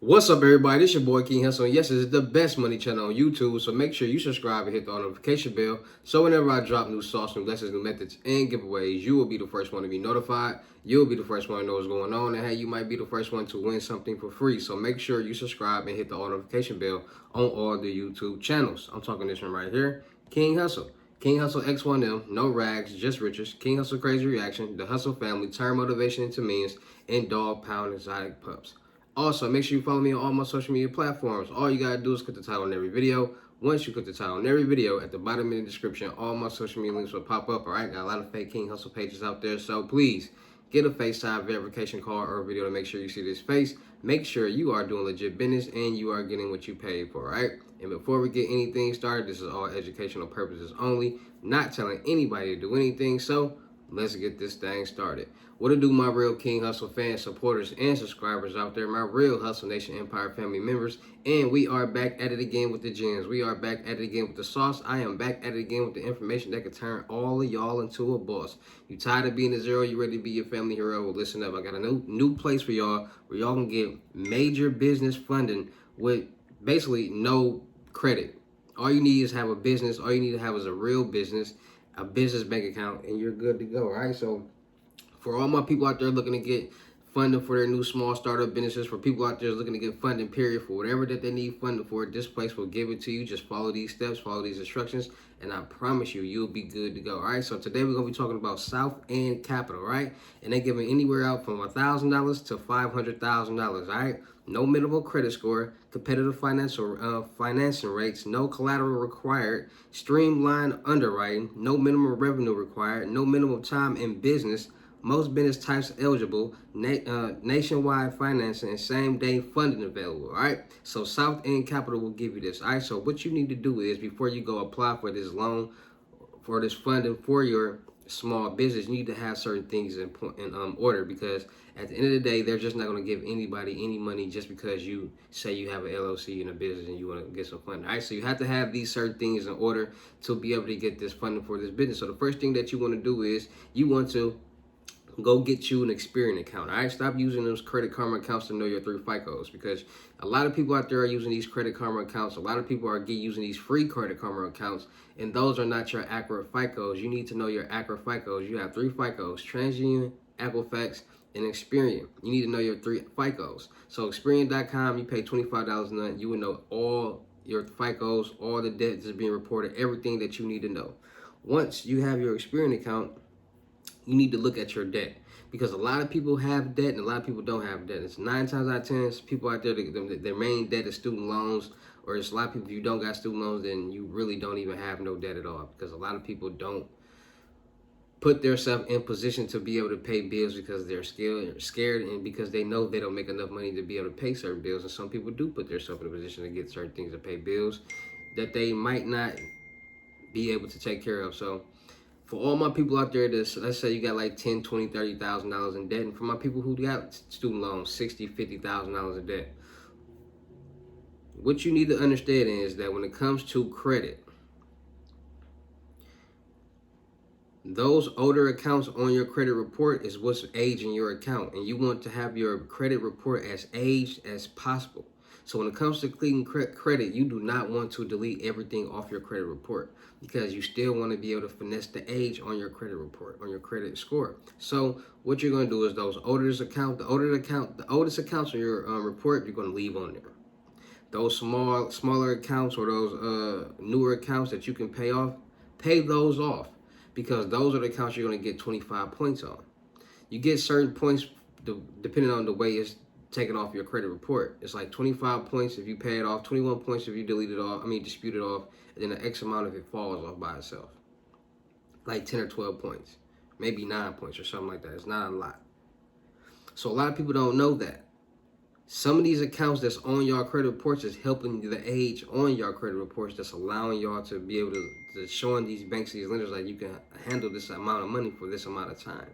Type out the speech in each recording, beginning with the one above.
What's up, everybody? It's your boy King Hussle, and yes, this is the best money channel on YouTube. So make sure you subscribe and hit the notification bell, so whenever I drop new sauce, new lessons, new methods, and giveaways, you will be the first one to be notified. You'll be the first one to know what's going on, and hey, you might be the first one to win something for free. So make sure you subscribe and hit the notification bell on all the YouTube channels. I'm talking this one right here, King Hussle. King Hussle X1M, no rags, just riches. King Hussle Crazy Reaction, the Hussle family, turn motivation into means, and dog pound exotic pups. Also, make sure you follow me on all my social media platforms. All you gotta do is click the title on every video. Once you click the title on every video, at the bottom of the description, all my social media links will pop up. All right, got a lot of fake King Hussle pages out there, so please get a FaceTime verification card or video to make sure you see this face. Make sure you are doing legit business and you are getting what you paid for, all right? And before we get anything started, this is all educational purposes only, not telling anybody to do anything. So let's get this thing started. What to do, my real King Hussle fans, supporters, and subscribers out there, my real Hussle Nation Empire family members. And we are back at it again with the gems. We are back at it again with the sauce. I am back at it again with the information that could turn all of y'all into a boss. You tired of being a zero? You ready to be your family hero? Well, listen up. I got a new place for y'all where y'all can get major business funding with basically no credit. All you need is have a business. All you need to have is a real business, a business bank account, and you're good to go. All right, so for all my people out there looking to get funding for their new small startup businesses, for people out there looking to get funding, period, for whatever that they need funding for, this place will give it to you. Just follow these steps, follow these instructions, and I promise you, you'll be good to go. All right, so today we're going to be talking about South End Capital, right? And they're giving anywhere out from $1,000 to $500,000, all right? No minimum credit score, competitive financing rates, no collateral required, streamlined underwriting, no minimum revenue required, no minimum time in business, most business types eligible, nationwide financing, and same-day funding available, all right? So South End Capital will give you this, all right? So what you need to do is, before you go apply for this loan, for this funding for your small business, you need to have certain things in order, because at the end of the day, they're just not going to give anybody any money just because you say you have an LLC in a business and you want to get some funding. All right, so you have to have these certain things in order to be able to get this funding for this business. So the first thing that you want to do is you want to go get you an Experian account. All right, stop using those Credit Karma accounts to know your 3 FICOs, because a lot of people out there are using these Credit Karma accounts. A lot of people are using these free Credit Karma accounts, and those are not your accurate FICOs. You need to know your accurate FICOs. You have 3 FICOs: TransUnion, Equifax, and Experian. You need to know your 3 FICOs. So Experian.com, you pay $25 a month. You will know all your FICOs, all the debts that's being reported, everything that you need to know. Once you have your Experian account, you need to look at your debt, because a lot of people have debt and a lot of people don't have debt. It's 9 times out of 10 people out there, their main debt is student loans, or it's a lot of people, if you don't got student loans, then you really don't even have no debt at all, because a lot of people don't put themselves in position to be able to pay bills because they're scared, and because they know they don't make enough money to be able to pay certain bills. And some people do put themselves in a position to get certain things to pay bills that they might not be able to take care of. So for all my people out there, let's say you got like $10,000, $20,000, $30,000 in debt, and for my people who got student loans, $60,000, $50,000 in debt, what you need to understand is that when it comes to credit, those older accounts on your credit report is what's aging your account, and you want to have your credit report as aged as possible. So when it comes to clean credit, you do not want to delete everything off your credit report, because you still want to be able to finesse the age on your credit report, on your credit score. So what you're going to do is those the oldest accounts on your report, you're going to leave on there. Those smaller accounts, or those newer accounts that you can pay off, pay those off, because those are the accounts you're going to get 25 points on. You get certain points depending on the way it's taken off your credit report. It's like 25 points if you pay it off, 21 points if you dispute it off, and then an X amount if it falls off by itself. Like 10 or 12 points, maybe 9 points or something like that. It's not a lot. So a lot of people don't know that. Some of these accounts that's on your credit reports is helping the age on your credit reports, that's allowing y'all to be able to showing these banks, these lenders, like you can handle this amount of money for this amount of time.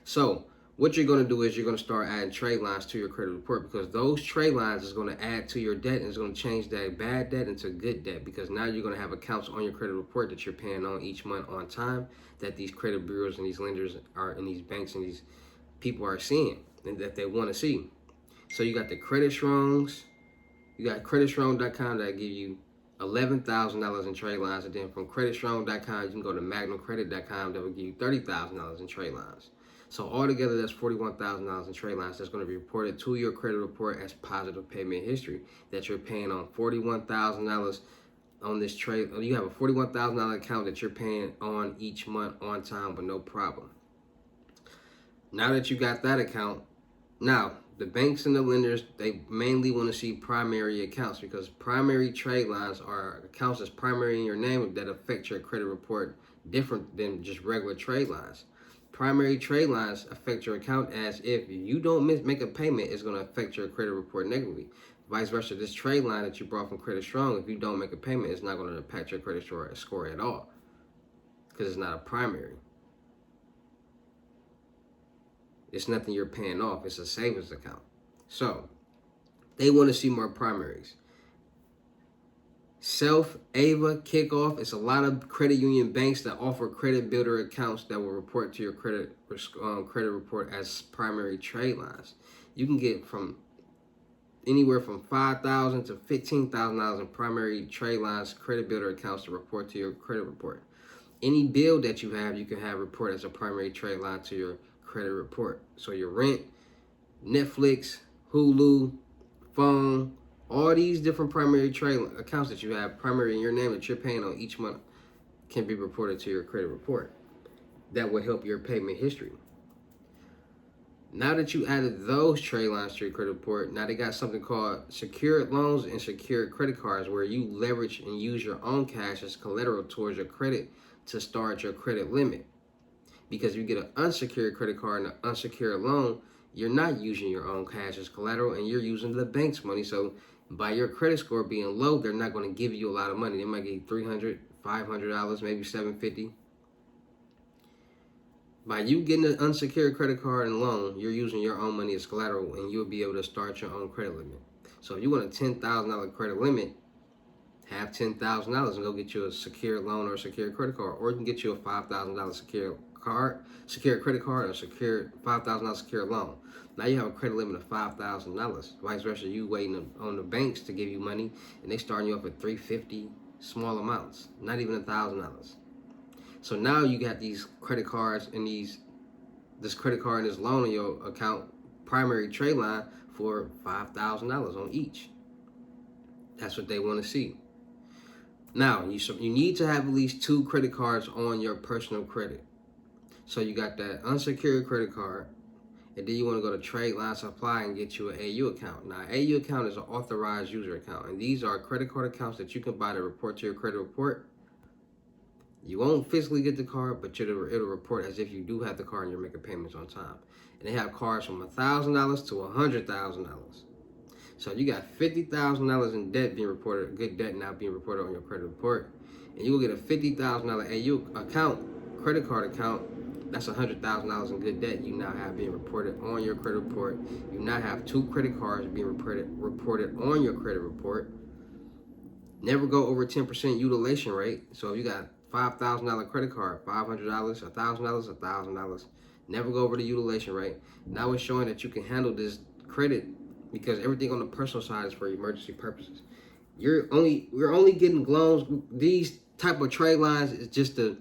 So what you're going to do is you're going to start adding trade lines to your credit report, because those trade lines is going to add to your debt, and it's going to change that bad debt into good debt, because now you're going to have accounts on your credit report that you're paying on each month on time, that these credit bureaus and these lenders are, and these banks and these people are seeing, and that they want to see. So you got the Credit Strongs. You got creditstrong.com that give you $11,000 in trade lines, and then from creditstrong.com you can go to magnumcredit.com that will give you $30,000 in trade lines. So altogether, that's $41,000 in trade lines that's going to be reported to your credit report as positive payment history that you're paying on $41,000 on this trade. You have a $41,000 account that you're paying on each month on time with no problem. Now that you got that account, now the banks and the lenders, they mainly want to see primary accounts, because primary trade lines are accounts that's primary in your name that affect your credit report different than just regular trade lines. Primary trade lines affect your account as if you don't make a payment, it's going to affect your credit report negatively. Vice versa, this trade line that you brought from Credit Strong, if you don't make a payment, it's not going to impact your credit score at all, because it's not a primary. It's nothing you're paying off. It's a savings account. So they want to see more primaries. Self, Ava, Kickoff. It's a lot of credit union banks that offer credit builder accounts that will report to your credit report as primary trade lines. You can get from anywhere from $5,000 to $15,000 in primary trade lines, credit builder accounts to report to your credit report. Any bill that you can have report as a primary trade line to your credit report. So your rent, Netflix, Hulu, phone, all these different primary trade accounts that you have primary in your name that you're paying on each month can be reported to your credit report. That will help your payment history. Now that you added those trade lines to your credit report, now they got something called secured loans and secured credit cards, where you leverage and use your own cash as collateral towards your credit to start your credit limit. Because if you get an unsecured credit card and an unsecured loan, you're not using your own cash as collateral and you're using the bank's money. So by your credit score being low, they're not going to give you a lot of money. They might give you $300, $500, maybe $750. By you getting an unsecured credit card and loan, you're using your own money as collateral and you'll be able to start your own credit limit. So if you want a $10,000 credit limit, have $10,000 and go get you a secured loan or a secured credit card. Or you can get you a $5,000 secured credit card, or secured $5,000 secured loan. Now you have a credit limit of $5,000. Vice versa, you waiting on the banks to give you money, and they starting you off at $350, small amounts, not even $1,000. So now you got these credit cards and this credit card and this loan in your account, primary trade line, for $5,000 on each. That's what they want to see. Now you need to have at least 2 credit cards on your personal credit. So you got that unsecured credit card, and then you want to go to Trade Line Supply and get you an AU account. Now, AU account is an authorized user account, and these are credit card accounts that you can buy to report to your credit report. You won't physically get the card, but it'll report as if you do have the card and you're making payments on time. And they have cards from $1,000 to $100,000. So you got $50,000 in debt being reported, good debt now being reported on your credit report, and you will get a $50,000 AU account, credit card account. That's $100,000 in good debt you now have being reported on your credit report. You now have 2 credit cards being reported on your credit report. Never go over 10% utilization rate. So if you got $5,000 credit card, $500, $1,000, $1,000. Never go over the utilization rate. Now it's showing that you can handle this credit, because everything on the personal side is for emergency purposes. We're only getting loans. These type of trade lines is just to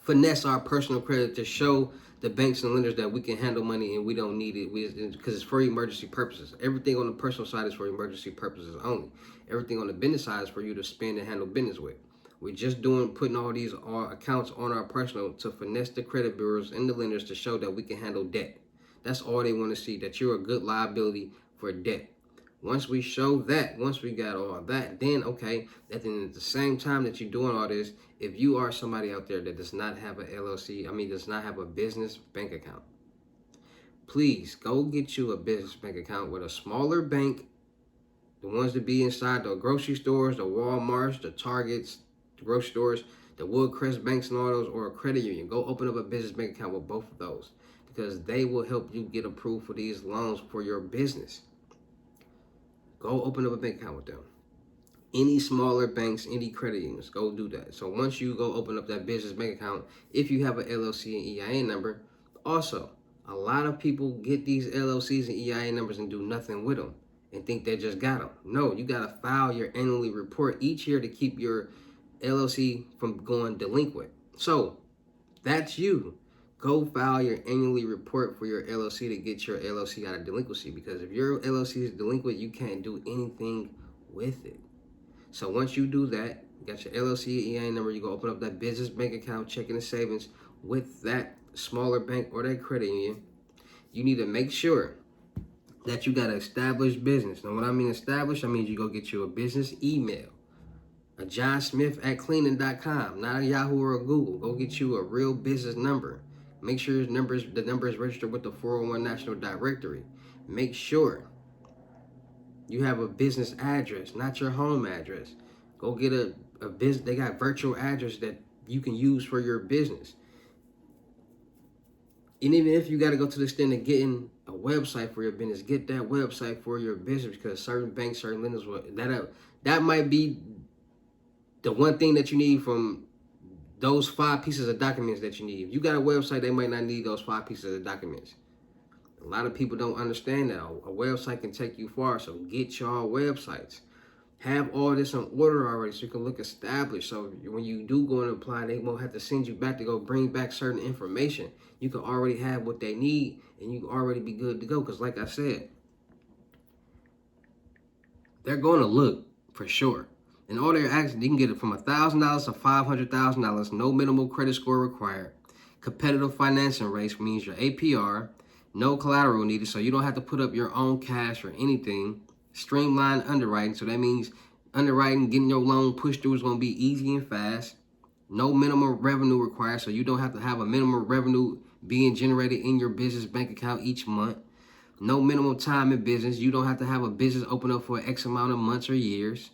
finesse our personal credit, to show the banks and lenders that we can handle money and we don't need it, because it's for emergency purposes. Everything on the personal side is for emergency purposes only. Everything on the business side is for you to spend and handle business with. We're just putting all these accounts on our personal to finesse the credit bureaus and the lenders to show that we can handle debt. That's all they want to see, that you're a good liability for debt. Once we show that, once we got all that, then okay, at the same time that you're doing all this, if you are somebody out there that does not have an LLC, does not have a business bank account, please go get you a business bank account with a smaller bank, the ones that be inside the grocery stores, the Walmarts, the Targets, the grocery stores, the Woodcrest banks and all those, or a credit union. Go open up a business bank account with both of those, because they will help you get approved for these loans for your business. Go open up a bank account with them. Any smaller banks, any credit unions, go do that. So once you go open up that business bank account, if you have an LLC and EIN number, also A lot of people get these LLCs and EIN numbers and do nothing with them and think they just got them. No, you got to file your annually report each year to keep your LLC from going delinquent. So that's you. Go file your annually report for your LLC to get your LLC out of delinquency, because if your LLC is delinquent, you can't do anything with it. So once you do that, you got your LLC EIN number, you go open up that business bank account, checking the savings with that smaller bank or that credit union. You need to make sure that you got an established business. Now, when I mean established, I mean you go get you a business email, a johnsmith@cleaning.com, not a Yahoo or a Google. Go get you a real business number. Make sure the number is registered with the 401 National Directory. Make sure you have a business address, not your home address. Go get a business. They got virtual address that you can use for your business. And even if you got to go to the extent of getting a website for your business, get that website for your business, because certain banks, certain lenders, that might be the one thing that you need from those 5 pieces of documents that you need. If you got a website, they might not need those 5 pieces of documents. A lot of people don't understand that. A website can take you far, so get y'all websites. Have all this in order already so you can look established. So when you do go and apply, they won't have to send you back to go bring back certain information. You can already have what they need and you can already be good to go. Because like I said, they're going to look for sure. And all they're asking, you can get it from $1,000 to $500,000. No minimal credit score required. Competitive financing rates means your APR. No collateral needed, so you don't have to put up your own cash or anything. Streamlined underwriting, so that means underwriting, getting your loan pushed through is going to be easy and fast. No minimum revenue required, so you don't have to have a minimum revenue being generated in your business bank account each month. No minimum time in business. You don't have to have a business open up for X amount of months or years.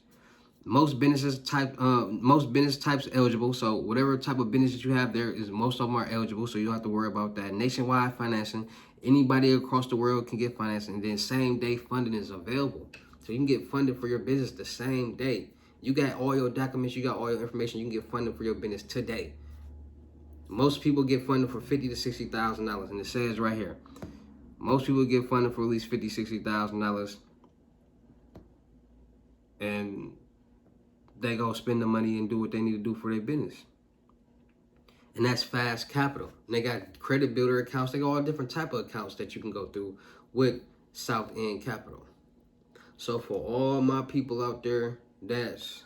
Most business types eligible, so whatever type of business that you have, most of them are eligible, so you don't have to worry about that. Nationwide financing. Anybody across the world can get financing, and then same day funding is available. So you can get funded for your business the same day. You got all your documents, you got all your information, you can get funded for your business today. Most people get funded for $50,000 to $60,000, and it says right here, most people get funded for at least $50,000, $60,000, and they go spend the money and do what they need to do for their business. And that's fast capital. And they got credit builder accounts. They got all different type of accounts that you can go through with South End Capital. So for all my people out there that's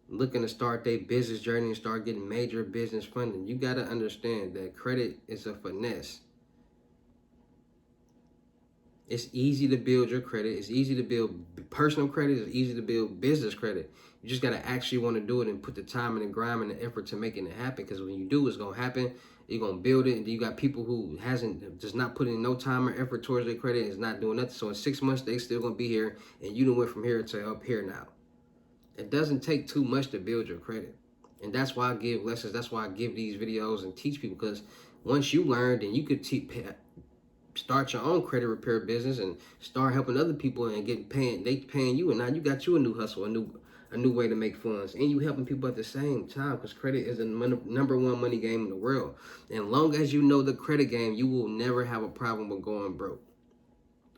looking to start their business journey and start getting major business funding, you got to understand that credit is a finesse. It's easy to build your credit. It's easy to build personal credit. It's easy to build business credit. You just got to actually want to do it and put the time and the grime and the effort to making it happen. Because when you do, it's going to happen. You're going to build it. And then you got people who just not putting no time or effort towards their credit and is not doing nothing. So in 6 months, they still going to be here. And you done went from here to up here now. It doesn't take too much to build your credit. And that's why I give lessons. That's why I give these videos and teach people. Because once you learn, then you could start your own credit repair business and start helping other people and they paying you, and now you got you a new hustle, a new way to make funds, and you helping people at the same time, because credit is the number one money game in the world. And long as you know the credit game, you will never have a problem with going broke,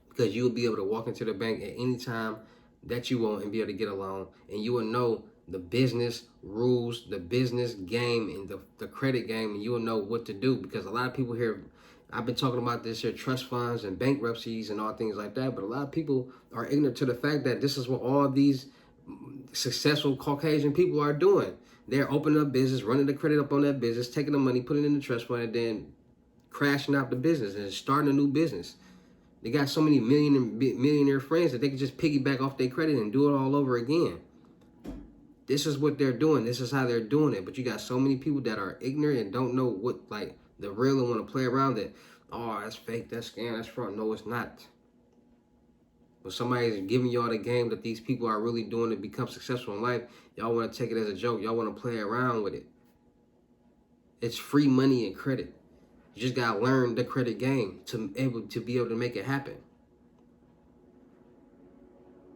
because you will be able to walk into the bank at any time that you want and be able to get a loan, and you will know the business rules, the business game, and the credit game, and you will know what to do. Because a lot of people here, I've been talking about this here, trust funds and bankruptcies and all things like that, but a lot of people are ignorant to the fact that this is what all these successful Caucasian people are doing. They're opening up business, running the credit up on that business, taking the money, putting it in the trust fund, and then crashing out the business and starting a new business. They got so many millionaire friends that they can just piggyback off their credit and do it all over again. This is what they're doing. This is how they're doing it. But you got so many people that are ignorant and don't know what, like, the real, and want to play around it. Oh, that's fake, that's scam, that's fraud. No, it's not. But somebody's giving y'all the game that these people are really doing to become successful in life. Y'all want to take it as a joke. Y'all want to play around with it. It's free money and credit. You just got to learn the credit game to be able to make it happen.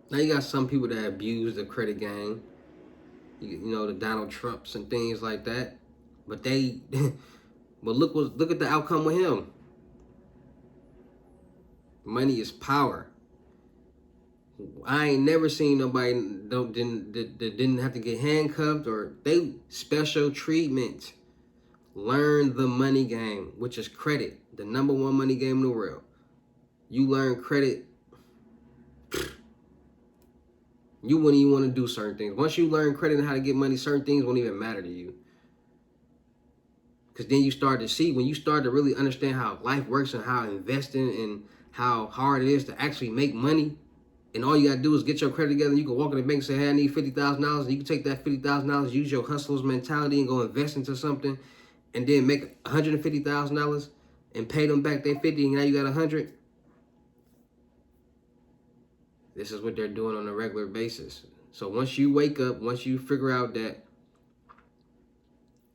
Now you got some people that abuse the credit game. You know, the Donald Trumps and things like that. But but look at the outcome with him. Money is power. I ain't never seen nobody that didn't have to get handcuffed or they special treatment. Learn the money game, which is credit, the number one money game in the world. You learn credit, you wouldn't even want to do certain things. Once you learn credit and how to get money, certain things won't even matter to you. Because then you start to see, when you start to really understand how life works and how investing and how hard it is to actually make money, and all you got to do is get your credit together, and you can walk in the bank and say, hey, I need $50,000, and you can take that $50,000, use your hustler's mentality and go invest into something, and then make $150,000 and pay them back their 50, and now you got 100. This is what they're doing on a regular basis. So once you wake up, once you figure out that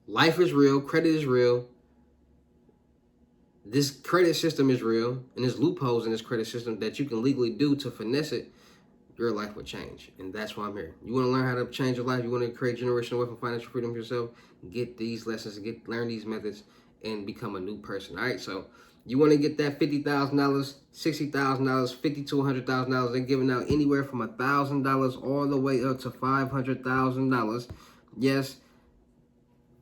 life is real, credit is real, this credit system is real, and there's loopholes in this credit system that you can legally do to finesse it, your life will change. And that's why I'm here. You want to learn how to change your life, you want to create generational wealth and financial freedom for yourself, get these lessons, learn these methods, and become a new person. All right, so you want to get that $50,000, $60,000, $50,000 to $100,000. They're giving out anywhere from $1,000 all the way up to $500,000. Yes,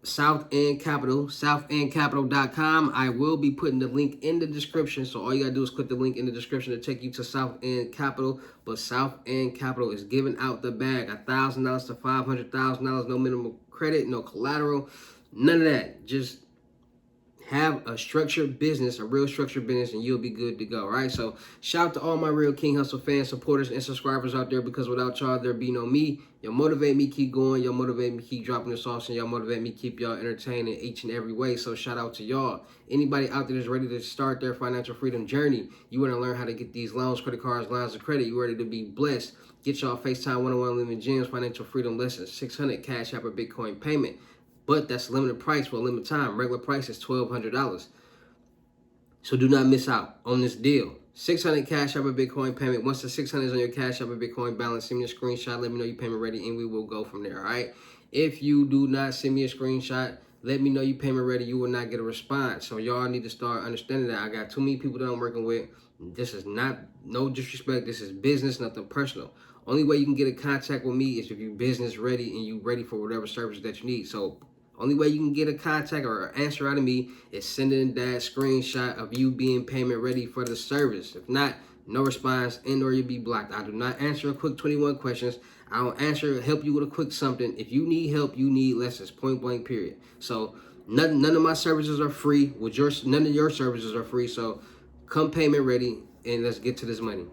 South End Capital, southendcapital.com. I will be putting the link in the description. So all you got to do is click the link in the description to take you to South End Capital. But South End Capital is giving out the bag, $1,000 to $500,000. No minimum credit, no collateral, none of that. Just have a structured business, a real structured business, and you'll be good to go. All right. So shout out to all my real King Hussle fans, supporters, and subscribers out there, because without y'all, there'd be no me. Y'all motivate me keep going. Y'all motivate me keep dropping the sauce, and y'all motivate me keep y'all entertained in each and every way. So shout out to y'all. Anybody out there that's ready to start their financial freedom journey, you want to learn how to get these loans, credit cards, lines of credit, you ready to be blessed, get y'all FaceTime 101 Living Gems financial freedom lessons, 600 cash app or Bitcoin payment. But that's a limited price for a limited time. Regular price is $1,200. So do not miss out on this deal. 600 cash app or Bitcoin payment. Once the 600 is on your cash app or Bitcoin balance, send me a screenshot. Let me know your payment ready, and we will go from there. All right. If you do not send me a screenshot, let me know your payment ready, you will not get a response. So y'all need to start understanding that I got too many people that I'm working with. This is not, no disrespect. This is business, nothing personal. Only way you can get in contact with me is if you're business ready and you ready for whatever service that you need. So only way you can get a contact or an answer out of me is sending that screenshot of you being payment ready for the service. If not, no response, and or you'll be blocked. I do not answer a quick 21 questions. I don't help you with a quick something. If you need help, you need lessons, point blank, period. So none of my services are free. None of your services are free. So come payment ready, and let's get to this money.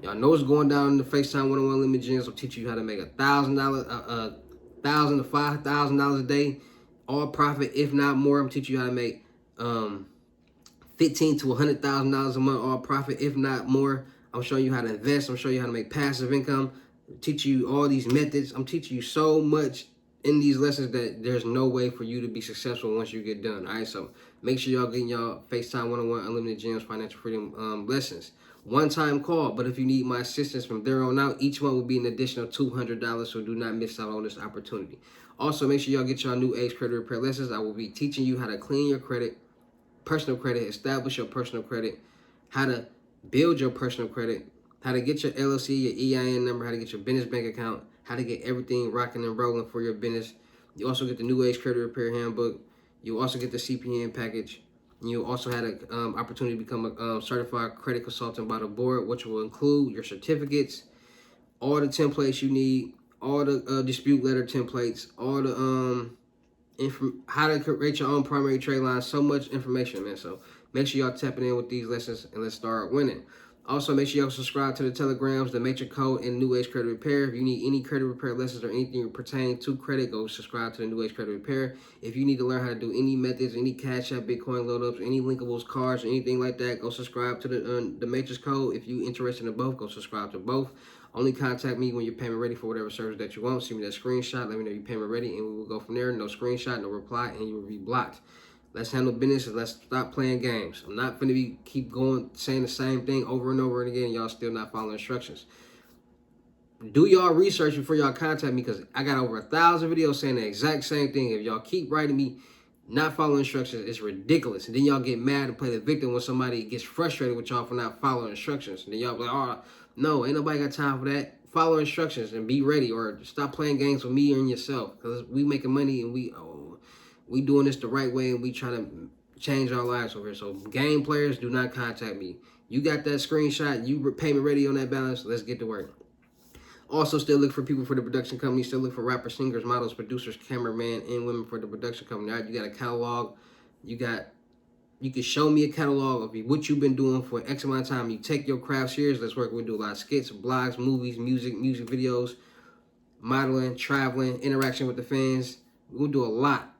Y'all know what's going down in the FaceTime 101 Limit Gems. I'll teach you how to make $1,000 $1,000 to $5,000 a day, all profit, if not more. I'm teaching you how to make $15,000 to $100,000 a month, all profit, if not more. I'm showing you how to invest. I'm showing you how to make passive income. I'm teaching you all these methods. I'm teaching you so much in these lessons that there's no way for you to be successful once you get done. All right, so make sure y'all getting y'all FaceTime 101 Unlimited Gems Financial Freedom lessons. One-time call, but if you need my assistance from there on out, each one will be an additional $200, so do not miss out on this opportunity. Also, make sure y'all get y'all new age credit repair lessons. I will be teaching you how to clean your credit, personal credit, establish your personal credit, how to build your personal credit, how to get your LLC, your EIN number, how to get your business bank account, how to get everything rocking and rolling for your business. You also get the new age credit repair handbook. You also get the CPN package. You also had an opportunity to become a certified credit consultant by the board, which will include your certificates, all the templates you need, all the dispute letter templates, all the how to create your own primary trade line. So much information, man. So make sure y'all tapping in with these lessons, and let's start winning. Also, make sure y'all subscribe to the Telegrams, the Matrix Code, and New Age Credit Repair. If you need any credit repair lessons or anything pertaining to credit, go subscribe to the New Age Credit Repair. If you need to learn how to do any methods, any Cash App, Bitcoin load-ups, any linkables, cards, or anything like that, go subscribe to the Matrix Code. If you're interested in both, go subscribe to both. Only contact me when you're payment ready for whatever service that you want. Send me that screenshot. Let me know you're payment ready, and we will go from there. No screenshot, no reply, and you will be blocked. Let's handle business, and let's stop playing games. I'm not going to keep going saying the same thing over and over and again. Y'all still not following instructions. Do y'all research before y'all contact me, because I got over 1,000 videos saying the exact same thing. If y'all keep writing me, Not following instructions is ridiculous. And then y'all get mad and play the victim when somebody gets frustrated with y'all for not following instructions. And then y'all be like, oh, no, ain't nobody got time for that. Follow instructions and be ready, or stop playing games with me and yourself. Because we making money and we doing this the right way and we trying to change our lives over here. So game players, do not contact me. You got that screenshot, you payment ready on that balance, let's get to work. Also, still look for people for the production company. Still look for rappers, singers, models, producers, cameramen, and women for the production company. All right, you got a catalog. You can show me a catalog of what you've been doing for X amount of time. You take your craft serious. Let's work. We do a lot of skits, blogs, movies, music videos, modeling, traveling, interaction with the fans. We'll do a lot.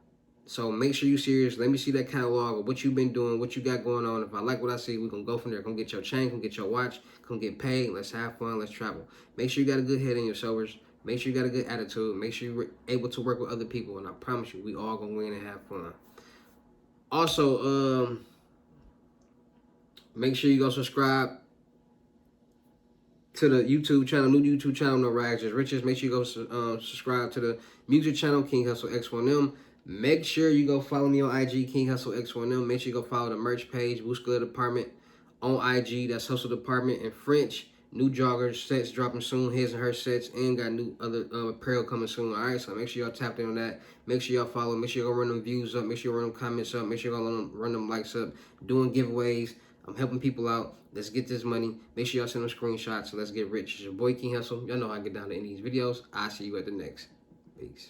So make sure you're serious. Let me see that catalog of what you've been doing, what you got going on. If I like what I see, we're going to go from there. Come get your chain, come get your watch, come get paid. Let's have fun. Let's travel. Make sure you got a good head in your shoulders. Make sure you got a good attitude. Make sure you're able to work with other people. And I promise you, we all going to win and have fun. Also, make sure you go subscribe to the YouTube channel, new YouTube channel, No Rags, Just Riches. Make sure you go subscribe to the music channel, King Hussle X1M. Make sure you go follow me on IG, King Hussle X1M. Make sure you go follow the merch page, Hussle Department on IG. That's Hussle Department in French. New joggers sets dropping soon, his and her sets, and got new other apparel coming soon. All right, so make sure y'all tap in on that. Make sure y'all follow. Make sure y'all go run them views up. Make sure you run them comments up. Make sure y'all run them likes up. Doing giveaways. I'm helping people out. Let's get this money. Make sure y'all send them screenshots. So let's get rich. It's your boy King Hussle. Y'all know how I get down to any of these videos. I'll see you at the next. Peace.